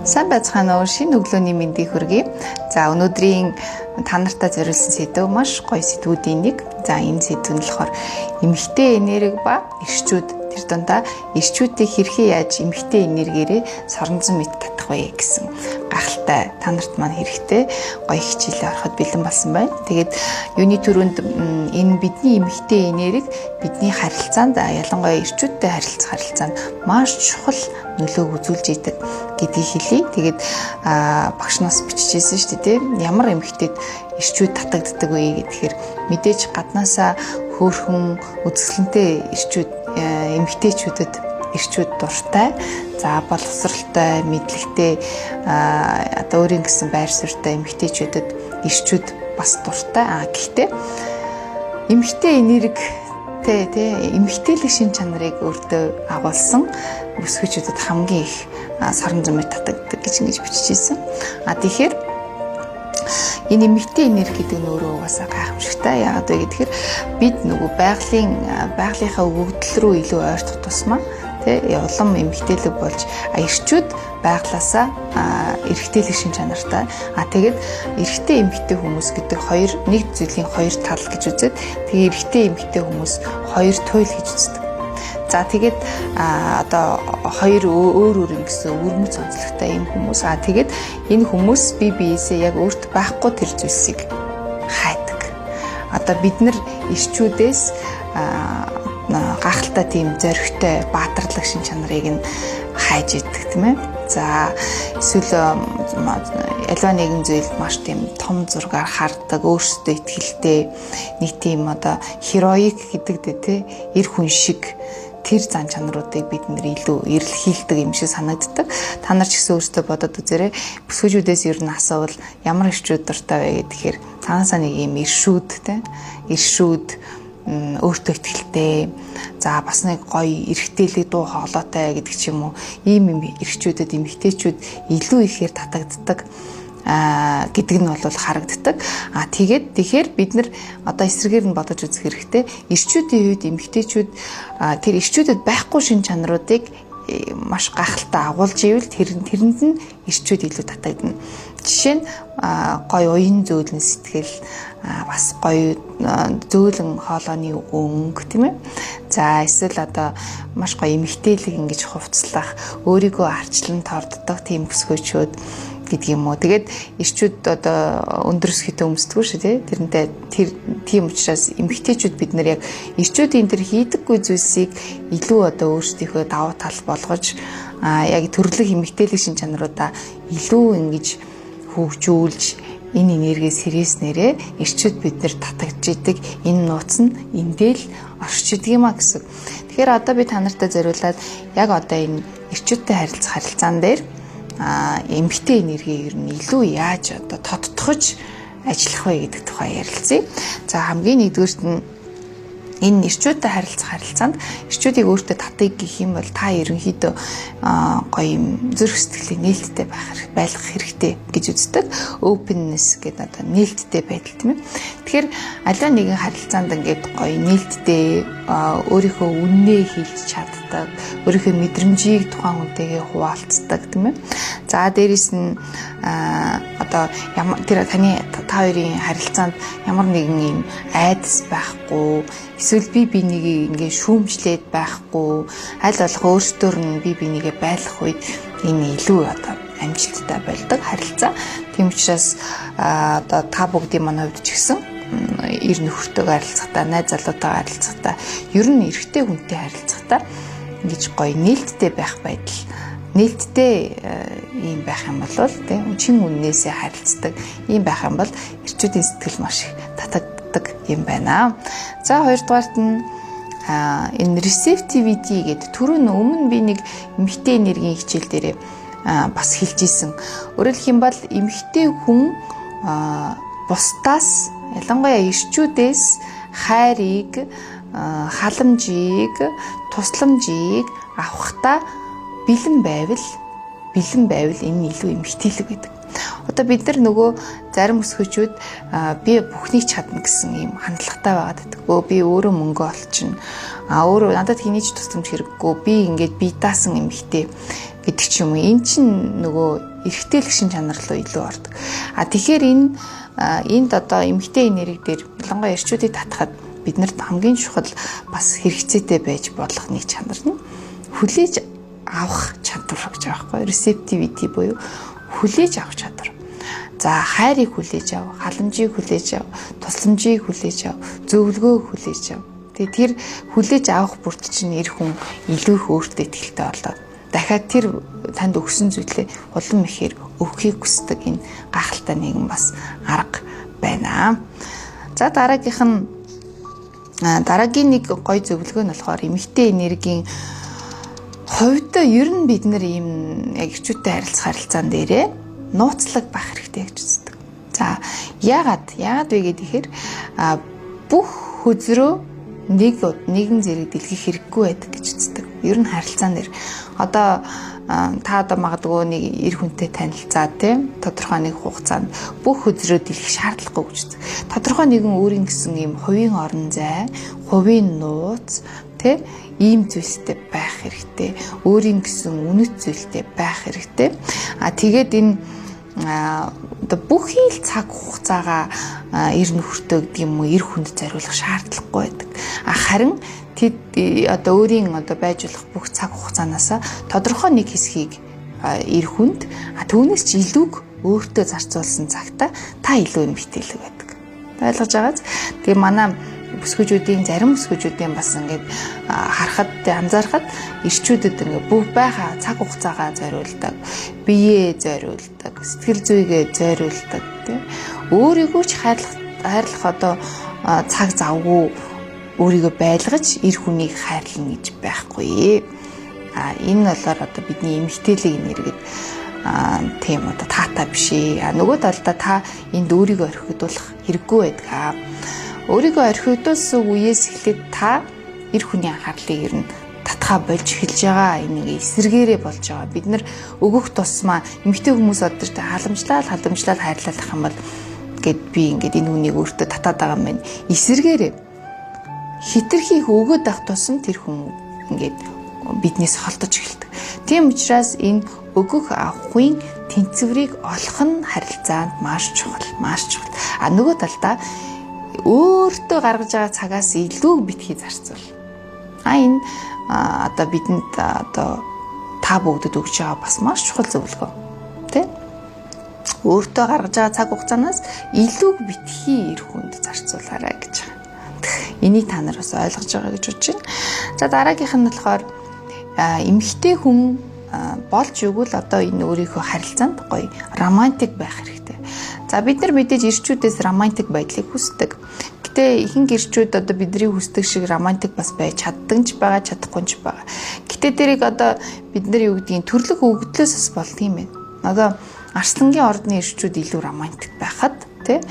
Сайн байцгаана уу, шинэ өглөөний мэндийг хүргэе. За өнөөдрийн та нартай зориулсан сэдв маш гоё сэдвүүдийн нэг. За энэ сэдв нь болохоор эмэгтэй энерги ба эрчүүд. Тэр дундаа эрчүүдийг хэрхэн яаж эмэгтэй энергиэрээ соронзон мэд татах вэ гэсэн гахалтай та нарт маань хэрэгтэй гоё хичээлээ ороход бэлэн болсон байна. Тэгээд юуны төрөнд энэ бидний эмэгтэй энерги бидний харилцаанд ялангуяа эрчүүдтэй харилцах харилцаанд маш чухал нөлөө үзүүлж идэг гэдгийг хэлье. Тэгээд багш нас бичижсэн шүү дээ. Ямар эмэгтэйд эрчүүд татагддаг вэ гэхээр мэдээж гаднаасаа хөөрхөн үзэсгэлэнтэй эрчүүд эмэгтэйчүүдэд эрчүүд дуртай, за боловсралтай, мэдлэгтэй одоо өөрийн гэсэн байр суурьтай эмэгтэйчүүдэд эрчүүд бас дуртай. Гэхдээ эмэгтэй энергитэй эмэгтэйлэг шин чанарыг өөртөө агуулсан бүсгүйчүүдэд хамгийн их соронзон мэд татагддаг гэж ингэж бичижсэн. Тэгэхээр энэ эмэгтэй энерги гэдэг нь өөрөө угаасаа гайхамшигтай. Яагаад вэ гэхээр бид нөгөө байгалийнхаа өгөгдөл рүү илүү ойртох тусмаа улам эмэгтэйлэг болж эрчүүд байглаасаа эрэгтэйлэг шин чанартай. Тэгээд эрэгтэй эмэгтэй хүмүүс гэдэг нэг зүйлийн хоёр тал гэж үзээд тэгээ эрэгтэй эмэгтэй хүмүүс хоёр туйл гэж үздэг. За тэгээд одоо хоёр өөр гэсэн өвөрмөц онцлогтой юм хүмүүс. Тэгээд энэ хүмүүс бие биесээ яг өөрт байхгүй тэр зүйлсийг хайдаг. Одоо бид нар эрчүүдээс гахалтай тийм зоригтой баатарлаг шин чанарыг нь хайж идэг тийм ээ. За эсвэл альва нэгэн зүйлд маш тийм том зургаар хардаг, өөрсдөө итгэлтэй нэг тийм одоо хероик гэдэг дээ эр хүн шиг тэр зан чанаруудыг бид нэр илүү эрэлхийлдэг юм шиг санагддаг. Та нар ч гэсэн өөрсдөө бодоод үзээрэй. Бүсгүйчүүдээс ер нь асуувал ямар эрчүүд дуртай вэ гэхээр цаанаасаа нэг юм эршүүд өөртөө итгэлтэй, за бас нэг гоё эрэгтэйлэг дуу хоолойтой гэдэг ч юм уу. Ийм эрчүүдэд эмэгтэйчүүд илүү ихээр татагддаг гэдэг нь бол харагддаг. Тэгэхээр бид нар одоо эсрэгээр нь бодож үзэх хэрэгтэй. Эрчүүдийн үед эмэгтэйчүүд тэр эрчүүдэд байхгүй шин чанаруудыг маш гахалтай агуулж ивэл тэрэнд нь эрчүүд илүү татагдана. Жишээ нь гоё уян зөөлөн сэтгэл, бас гоё зөөлөн хоолойны өнгө тийм ээ. За эсвэл одоо маш гоё эмэгтэйлэг ингэж хувцлах, өөрийгөө арчлан торддог тийм бүсгүйчүүд гэдэг юм уу. Тэгээд эрчүүд одоо өндөр өсгийтэй өмсдөггүй шүү дээ. Тэрнтэй тийм учраас эмэгтэйчүүд бид нар яг эрчүүдийн тэр хийдэггүй зүйлсийг илүү одоо өөрсдийнхөө давуу тал болгож яг төрлөх эмэгтэйлэг шин чанаруудаа илүү ингэж хөгжүүлж энэ энергиэс хэрэгснээрээ эрчүүд бид нар татагдж идэг. Энэ нууц нь эндэл оршиж идэг юм а гэсэн. Тэгэхээр одоо би та нартай зориулаад яг одоо энэ эрчүүдтэй харилцах харилцаан дээр эмэгтэй энергийг ер нь илүү яаж одоо тодтогч ажиллах вэ гэдэг тухай ярилцъя. За хамгийн нэгдүгээрт нь энэ эрчүүдтэй харилцах харилцаанд эрчүүдийг өөртөө татыг гэх юм бол та ерөнхийдөө гоё юм зүрх сэтгэлийн нээлттэй байх хэрэгтэй гэж үздэг. Openness гэдэг одоо нээлттэй байдал тийм ээ. Тэгэхээр аливаа нэгэн харилцаанд ингээд гоё нээлттэй өөрийнхөө үннээ хэлж чаддаг, өөрийнхөө мэдрэмжийг тухайн хүнтэйгээ хуваалцдаг тийм ээ. За дээрэс нь одоо тэр та хоёрын харилцаанд ямар нэгэн юм айдас байхгүй, эсвэл би бинийг ингээ шүүмжлээд байхгүй, аль болох өөрсдөр нь би бинийгээ байлгах үед энэ илүү одоо амжилттай болдог харилцаа. Тийм учраас одоо та бүгдийн манай хувьд ч гэсэн эр нөхөртөйгөө харилцахдаа, найз залуутайгаа харилцахдаа, ер нь эрэгтэй хүнтэй харилцахдаа ингэж гоё нээлттэй байх байдал, нээлттэй ийм байх юм бол тийм чин үннээсээ харилцдаг ийм байх юм бол эрчүүдийн сэтгэл маш их татагддаг юм байна. За хоёрдугаарт нь энэ receptivity гэдэг түрүүн өмнө би нэг эмэгтэй энергийн хичээл дээр бас хэлж исэн. Өөрөөр хэлэх юм бол эмэгтэй хүн бусдаас ялангуяа эрчүүдээс хайрыг, халамжийг, тусламжийг авахдаа бэлэн байвал бэлэн байвал энэ нь илүү эмгтээлэг байдаг. Одоо бид нар нөгөө зарим өсгөөчүүд би бүхнийг чадна гэсэн ийм хандлагатай байгаад байдаг. Би өөрөө мөнгө олчихно. Өөрөө надад хэний ч тусламж хэрэггүй. Би ингээд би даасан эмгтээ гэдэг ч юм уу. Эн чинь нөгөө эрэгтэйлэг шин чанар руу илүү ордог. Тэгэхээр энд одоо эмгтээ нэрэг дээр ялангуяа эрчүүдийг татахад биднэрт хамгийн чухал бас хэрэгцээтэй байж болох нэг чанар нь хүлээж авах чадвар гэж байгаа байхгүй. Receptivity буюу хүлээж авах чадвар. За хайрыг хүлээж ав, халамжийг хүлээж ав, тусламжийг хүлээж ав, зөвлөгөөг хүлээж ав. Тэгээ тэр хүлээж авах бүрт чинь эр хүн илүү их өөртөө итгэлтэй болоод дахиад тэр танд өгсөн зүйлээ улам ихээр өгөхийг хүсдэг энэ гахалтай нэгэн бас арга байна. За дараагийн нэг гоё зөвлөгөө нь болохоор эмэгтэй энергийн хувьд ер нь бид нар ийм яг эрчүүдтэй харилцаан дээрээ нууцлаг байх хэрэгтэй гэж үздэг. За яагаад вэ гэхээр бүх хөзрөө нэгэн зэрэг дэлгэх хэрэггүй байдаг гэж үздэг. Ер нь харилцаан дээр одоо та магадгүй нэг эр хүнтэй танилцаа тийм тодорхой нэг хугацаанд бүх хөзрөө дэлгэх шаардлагагүй гэж үздэг. Тодорхой нэгэн өөрийн гэсэн ийм хувийн орон зай, хувийн нууц тийм ийм зүйлстэй байх хэрэгтэй. Өөрийн гэсэн үнэт зүйлтэй байх хэрэгтэй. Тэгээд энэ одоо бүхий л цаг хугацаагаа эр нөхөртөө гэдэг юм уу эр хүнд зориулах шаардлагагүй байдаг. Харин тэд одоо өөрийн одоо байж болох бүх цаг хугацаанаас тодорхой нэг хэсгийг эр хүнд түүнээс ч илүүг өөртөө зарцуулсан цагта та илүү эмгтээлэг байдаг. Ойлгож байгааз. Тэгээ манай зарим өсгөөжүүдийн бас ингээд харахад анзаархад эрчүүдэд ингээд бүх байха цаг хугацаагаа зориулдаг, биеэ зориулдаг, сэтгэл зүйгээ зориулдаг тийм өөрийгөө ч хайрлах одоо цаг завгүй өөрийгөө байлгаж эр хүнийг хайрлана гэж байхгүй. Энэ болоор одоо бидний эмгтээлэг нэргээд тийм одоо таатай биш ээ. Нөгөө талдаа та энд өөрийгөө орхигдуулах хэрэггүй байдаг. Өөрийгөө орхигдуулсан үеэс эхлээд та эр хүний анхаарлыг ер нь татхаа болж эхэлж байгаа. Энийг эсэргээрээ болж байгаа. Бид нар өгөх тусмаа эмэгтэй хүмүүс одож халамжлал хайрлах юм бол гэд би ингээд энэ хүнийг өөртөө татаад байгаа юм байна. Эсэргээрээ хитрхийг өгөөд авах тусам тэр хүн ингээд биднээс холдож эхэлдэг. Тийм учраас энэ өгөх авахын тэнцвэрийг олох нь харилцаанд маш чухал. Нөгөө талдаа өөртөө гаргаж байгаа цагаас илүү битгий зарцуул. Энэ одоо бидэнд одоо та бүгдэд өгч байгаа бас маш чухал зөвлөгөө. Тэ? Өөртөө гаргаж байгаа цаг хугацаанаас илүү битгий эр хүнд зарцуулаарай гэж байгаа. Энийг та нар бас ойлгож байгаа гэж бодож байна. За дараагийнх нь болохоор эмэгтэй хүн болж өгвөл одоо энэ өөрийнхөө харилцаанд гоё романтик байх хэрэгтэй. За бид нар мэдээж эрчүүдээс романтик байдлыг хүсдэг. Гэтэ ихэнх эрчүүд одоо бидний хүсдэг шиг романтик бас байж чаддаг ч байгаа, чадахгүй ч байгаа. Гэтэ тэрийг одоо бид нар юу гэдгийг төрлөх өгөгдлөөс бас болд юм байна. Одоо Арслангийн ордны эрчүүд илүү романтик байхад тий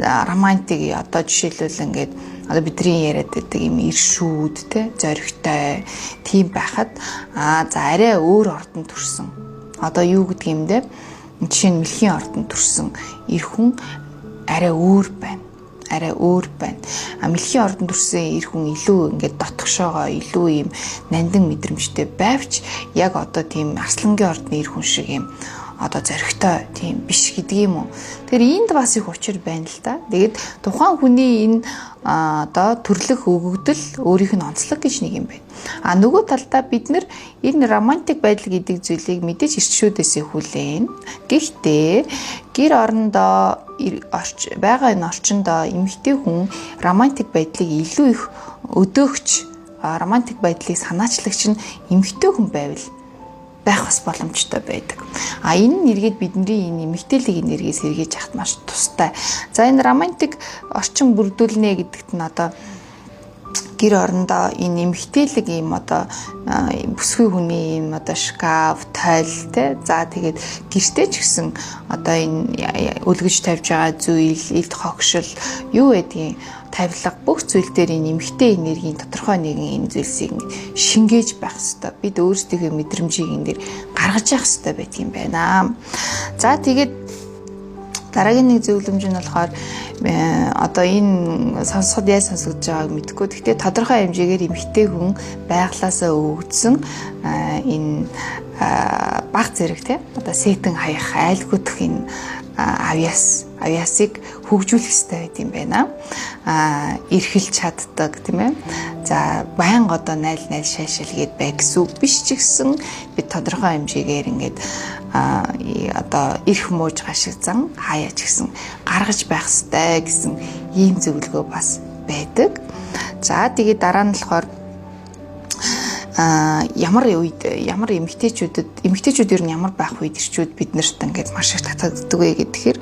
романтик одоо жишээлбэл ингээд одоо бидний яриад байдаг юм иршүүд тий зоригтой тийм байхад за арай өөр ордонд төрсэн. Одоо юу гэдэг юм бэ? Жишээ нь мэлхийн ордонд төрсэн эр хүн арай өөр байна. Мэлхийн ордонд төрсэн эр хүн илүү ингээд дотгошоогоо илүү юм нандин мэдрэмжтэй байвч яг одоо тийм Арслангийн ордны эр хүн шиг юм одоо зоригтой тийм биш гэдэг юм уу. Тэгэхээр энд бас их учир байна л да. Тэгээд тухайн хүний энэ одоо төрлөх өгөгдөл өөрийнх нь онцлог гэж нэг юм байна. Нөгөө талдаа бид нар энэ романтик байдал гэдэг зүйлийг мэдээж эрчүүдээс хүлээн. Гэхдээ гэр орондоо байгаа энэ орчиндоо эмэгтэй хүн романтик байдлыг илүү их өдөөгч романтик байдлыг санаачлагч нь эмэгтэй хүн байвал байх бас боломжтой байдаг. Энэ нэргээд бидний энэ эмэгтэйлэг энергиээс сэргийж авах маш тустай. За энэ романтик орчин бүрдүүлнэ гэдэгт нь одоо гэр орондоо энэ эмгтээлэг ийм одоо бүсгүй хүний ийм одоо шкаф, тойл те. За тэгээд гэртээ ч гэсэн одоо энэ үлгэж тавьж байгаа зүйл, элд хогшил юу гэдгийг тавилга бүх зүйл дээр энэ эмгтэй энергийн тодорхой нэгэн энэ зүйлсийг шингээж байх хэрэгтэй. Бид өөрсдийнхөө мэдрэмжийг энэ дээр гаргаж явах хэрэгтэй байдгийн байна. За тэгээд дараагийн нэг зөвлөмж нь болохоор одоо энэ сонсоход яаж сонсогдож байгааг мэдэхгүй. Гэхдээ тодорхой хэмжээгээр эмэгтэй хүн байглаасаа өгдсөн энэ баг зэрэг те одоо сэтэн хаях айлгуудах энэ авьяасыг хөгжүүлэх хэрэгтэй байт юм байна. Эрхэлж чаддаг тийм ээ. За байнга одоо найл шаашилгээд бай гэсэн үг биш ч гэсэн бид тодорхой хэмжээгээр ингээд одоо эрх мууж гашигзан хаяач гэсэн гаргаж байх хэрэгтэй гэсэн ийм зөвлөгөө бас байдаг. За тэгээд дараа нь болохоор ямар эмэгтэйчүүд ер нь ямар байх үед ирчүүд бид нарт ингээд маш их татагддаг вэ гэхээр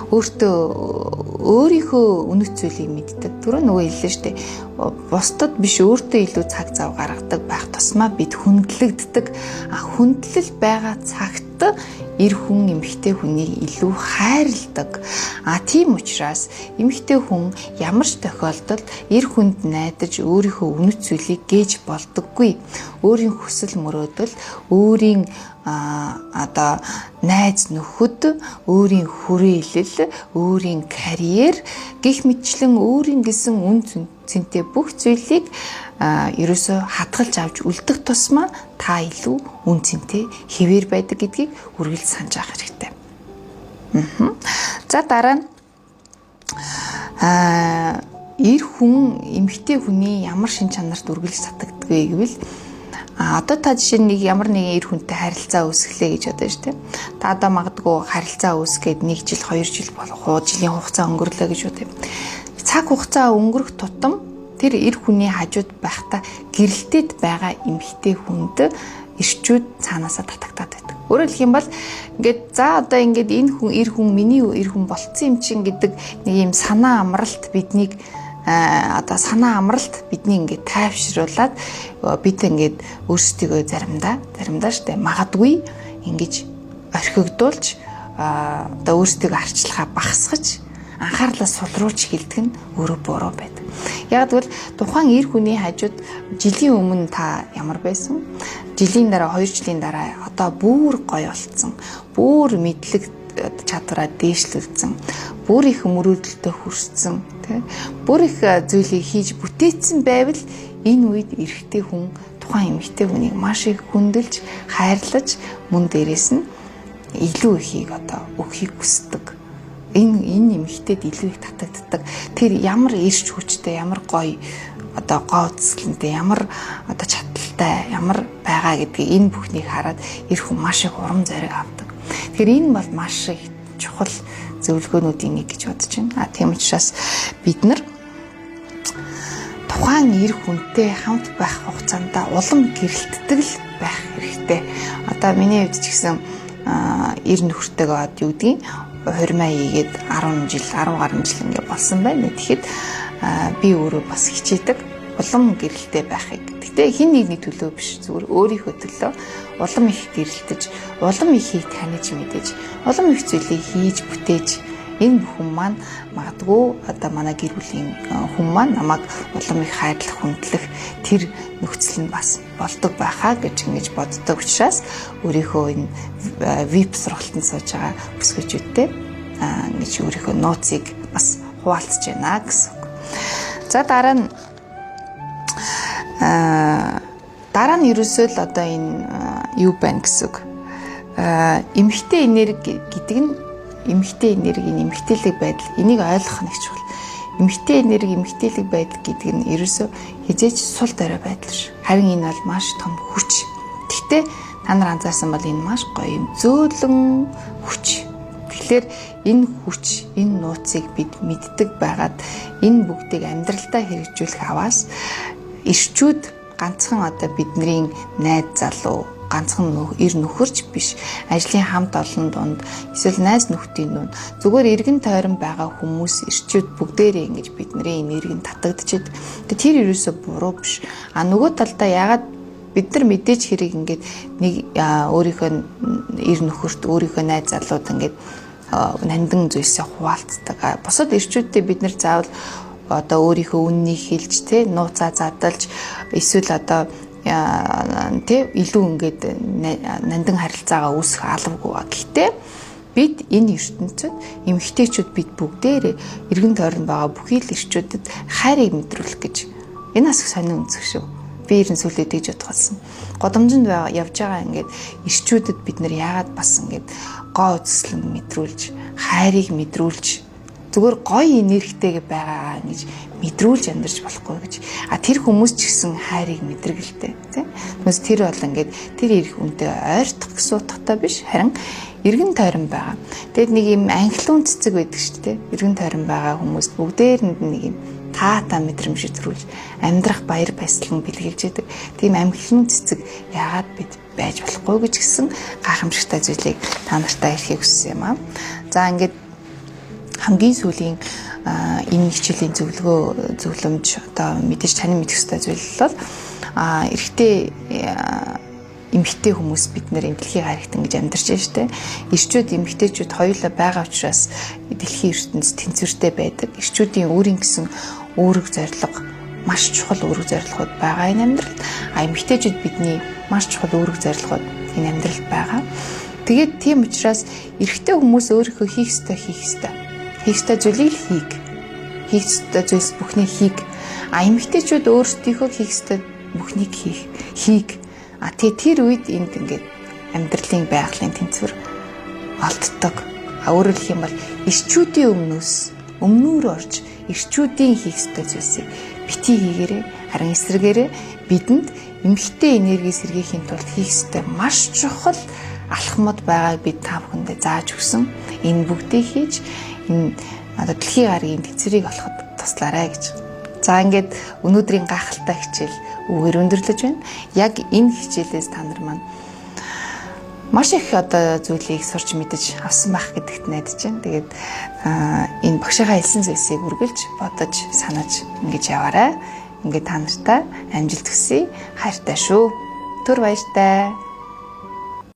өөрийнхөө үнэт зүйлийг мэддэг. Түрүү нөгөө хэллээ шүү дээ. Бусдад биш өөртөө илүү цаг зав гаргадаг байх тусмаа бид хүндлэгддэг. Хүндлэл байгаа цагт эр хүн эмэгтэй хүнийг илүү хайрладаг. Тийм учраас эмэгтэй хүн ямар ч тохиолдолд эр хүнд найдаж өөрийнхөө үнэт зүйлийг гээж болдоггүй. Өөрийн хүсэл мөрөөдөл, өөрийн одоо найз нөхөд, өөрийн хүрээлэл, өөрийн карьер гэх мэтчлэн өөрийн гэсэн үн цэнтэй бүх зүйлийг ерөөсөө хадгалж авч үлдэх тусмаа та илүү үн цэнтэй хэвээр байдаг гэдгийг үргэлж санаж авах хэрэгтэй. За дараа нь эр хүн эмэгтэй хүний ямар шин чанарт үргэлж татагддаг вэ гэвэл одоо та жишээ нь ямар нэгэн эр хүнтэй харилцаа үүсгэлээ гэж бодож шүү дээ. Та одоо магадгүй харилцаа үүсгээд 1 жил 2 жил болох уу жилийн хугацаа өнгөрлөө гэж бодъё. Цаг хугацаа өнгөрөх тутам тэр эр хүний хажууд байхдаа гэрэлтэд байгаа эмэгтэй хүнд ирчүүд цаанаасаа татагдаад байдаг. Өөрөөр хэлэх юм бол ингээд за одоо ингээд энэ хүн эр хүн миний эр хүн болцсон юм чинь гэдэг нэг юм санаа амралт биднийг санаа амралт бидний ингээд тайвшруулад бид ингээд өөрсдийгөө заримдаа штэ магадгүй ингэж орхигдуулж одоо өөрсдийгөө арчилгаа багасгаж анхаарлаа сулруулж хилдэг нь өөрөө буруу байдаг. Яг тэгвэл тухайн эр хүний хажууд жилийн өмнө та ямар байсан? Жилийн дараа 2 жилийн дараа одоо бүр гоё болцсон. Бүр мэдлэг чадвараа дээшлүүлсэн. Бүр их мөрөөдөлтөд хүрсэн, тийм. Бүр их зүйлийг хийж бүтээсэн байвал энэ үед эрэгтэй хүн тухайн эмэгтэй хүнийг маш их хүндэлж, хайрлаж, мөн дээрээс нь илүү ихийг одоо өгөхийг хүсдэг. Энэ эмэгтэйд илүү их татагддаг. Тэр ямар эрч хүчтэй, ямар гоё одоо гооцлонтой, ямар одоо чадaltaй, ямар байгаа гэдгийг энэ бүхнийг хараад эр хүн маш их урам зориг авдаг. Тэгэхээр энэ бол маш их чухал зөвлөгөөнүүдийн нэг гэж бодож байна. Тийм учраас бид нар тухайн эр хүнтэй хамт байх хугацаанд улам гэрэлтдэг л байх хэрэгтэй. Одоо миний хувьд ч гэсэн эр нөхөртэйгээ од юу гэдгийг хурмаа хийгээд 10 гаруй жил ингээ болсон байна. Тэгэхэд би өөрөө бас хичээдэг улам гэрэлтэй байхыг. Гэтэ хин нэгний төлөө биш, зүгээр өөрийнхөө төлөө улам их гэрэлтэж, улам ихийг таньж мэдэж, улам их зүйлийг хийж бүтээж энэ бүхэн маань магадгүй одоо манай гэр бүлийн хүн маань намайг улам их хайрлах, хүндлэх тэр нөхцөл нь бас болдог байхаа гэж ингэж боддог учраас өөрийнхөө энэ VIP сургалтанд сууж байгаа бүсгүйчүүдтэй ингэж өөрийнхөө нууцыг бас хуваалцаж байна гэсэн. За дараа нь ерөөсөө л одоо энэ юу байна гэсэн үг. Эмэгтэй энерги гэдэг нь эмэгтэй энергийн эмэгтэйлэг байдал, энийг ойлгох нь их чухал. Эмэгтэй энерги, эмэгтэйлэг байдал гэдэг нь ерөөсөө хизээч сул дорой байдал ш. Харин энэ бол маш том хүч. Гэхдээ та нар анзаарсан бол энэ маш гоё юм зөөлөн хүч. Тэгэхээр энэ хүч, энэ нууцыг бид мэддэг байгаад энэ бүгдийг амьдралдаа хэрэгжүүлэх аваас ирчүүд ганцхан одоо бидний найз залуу ганцхан эр нөхөрч биш, ажлын хамт олон донд эсвэл найз нөхдийн дунд зүгээр эргэн тойрон байгаа хүмүүс ирчүүд бүгдээрээ ингэж бидний энэ эргэн татагдчихэд тэр ерөөсөө буруу биш. А нөгөө талдаа ягаад бид нар мэдээж хэрэг ингээд нэг өөрийнхөө эр нөхөрт өөрийнхөө найз залууд ингээд нандин зүйлсээ хуваалцдаг. Бусад ирчүүдтэй бид нар заавал одоо өөрийнхөө үннийг хэлж нууцаа задалж эсвэл одоо илүү ингээд нандин харилцаагаа үүсгэх алавгүй. Гэхдээ бид энэ ертөнцид эмэгтэйчүүд бид бүгдээрээ эргэн тойронд байгаа бүхий л ирчүүдэд хайрыг мэдрүүлэх гэж энэ бас сонин үнцэг шүү. Би ерэн сүлээ тэгж бодсон. Годомжинд явж байгаа ингээд ирчүүдэд бид нар яагаад бас ингээд гоо үзэсгэлэн мэдрүүлж, хайрыг мэдрүүлж, зүгээр гоё энергитэйгээ байгаа гэж мэдрүүлж амьдарч болохгүй гэж. Тэр хүмүүс ч гэсэн хайрыг мэдэргэлтэй, тийм. Хүмүүс тэр бол ингээд тэр ирэх үнтэй ойртох гэсэн утгатай биш, харин эргэн тойрон байгаа. Тэгэд нэг юм анхлын цэцэг байдаг шүү дээ. Эргэн тойрон байгаа хүмүүс бүгдээрэнд нэг юм таата мэдрэмж төрүүлж амьдрах баяр баясгалан бэлгэлж яадаг. Тийм амхлын цэцэг яагаад бид байж болохгүй гэж гисэн гайхамшигтай зүйлийг та нартай хэлхийг хүссэн юм аа. За ингээд хамгийн сүүлийн энэ хичээлийн зөвлөмж одоо мэдээж таны мэдэх ёстой зүйл бол эрэгтэй эмэгтэй хүмүүс бид нэр дэлхийн харигтан гэж амьдарч байна шүү дээ. Ирчүүд эмэгтэйчүүд хоёулаа байгаа учраас дэлхийн ертөнцид тэнцвэртэй байдаг. Ирчүүдийн өөрийн гэсэн үүрэг зорилго маш чухал үүрэг зорилгууд байгаа энэ амьдралд. Эмэгтэйчүүд бидний маш чухал үүрэг зорилгууд энэ амьдралд байгаа. Тэгээд тийм учраас эрэгтэй хүмүүс өөрийнхөө хийх ёстой зүйлийг хийх ёстой зүйлс бүхнийг хийх. Эмэгтэйчүүд өөрсдийнхөө хийх ёстой бүхнийг хийх. Тэр үед энд ингээд амьдралын байгалийн тэнцвэр олддог. Өөрөөр хэлэх юм бол ирчүүдийн өмнөөр орж ирчүүдийн хийх ёстой зүйлсийг бити хийгээрэй. Харин эсрэгээрээ бидэнд эмэгтэй энерги сэргийхийн тулд хийх ёстой маш чухал алхмууд байгааг бид та бүхэндээ зааж өгсөн. Энэ бүгдийг хийж энэ дэлхийн гарагийн тэнцвэрийг олоход туслаарай гэж. За ингээд өнөөдрийн гайхалтай хичээл үгээр өндөрлөж байна. Яг энэ хичээлээс та нар маань маш их одоо зүйлийг сурч мэдэж авсан байх гэдэгт найдаж байна. Тэгээд энэ багшийнхаа хэлсэн зүйлсийг үргэлж бодож санаж ингэж яваарай. Ингээд та нартай амжилт хүсье. Хайртай шүү. Түр баяртай.